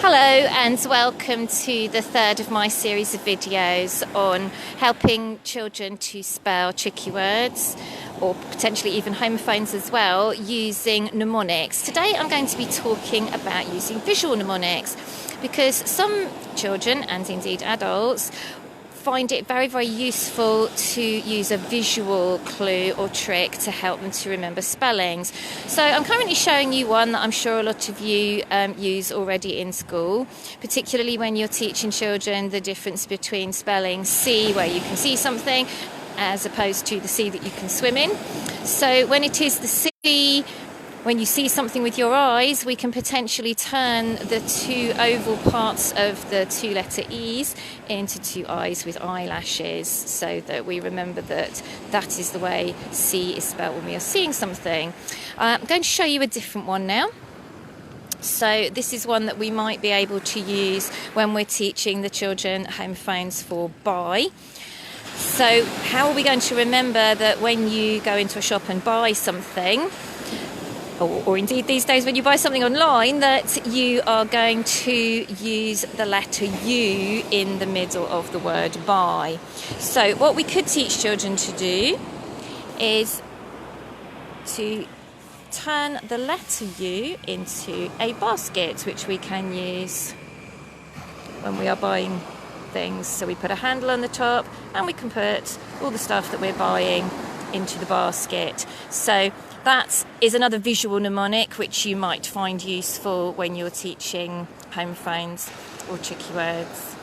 Hello and welcome to the third of my series of videos on helping children to spell tricky words or potentially even homophones as well using mnemonics. Today I'm going to be talking about using visual mnemonics because some children and indeed adults find it very, very useful to use a visual clue or trick to help them to remember spellings. So I'm currently showing you one that I'm sure a lot of you use already in school, particularly when you're teaching children the difference between spelling C, where you can see something, as opposed to the sea that you can swim in. So when it is the sea, when you see something with your eyes, we can potentially turn the two oval parts of the two-letter E's into two eyes with eyelashes, so that we remember that that is the way C is spelled when we are seeing something. I'm going to show you a different one now. So this is one that we might be able to use when we're teaching the children homophones for buy. So how are we going to remember that when you go into a shop and buy something, or indeed these days when you buy something online, that you are going to use the letter U in the middle of the word buy? So what we could teach children to do is to turn the letter U into a basket, which we can use when we are buying things. So we put a handle on the top and we can put all the stuff that we're buying into the basket. So that is another visual mnemonic which you might find useful when you're teaching homophones or tricky words.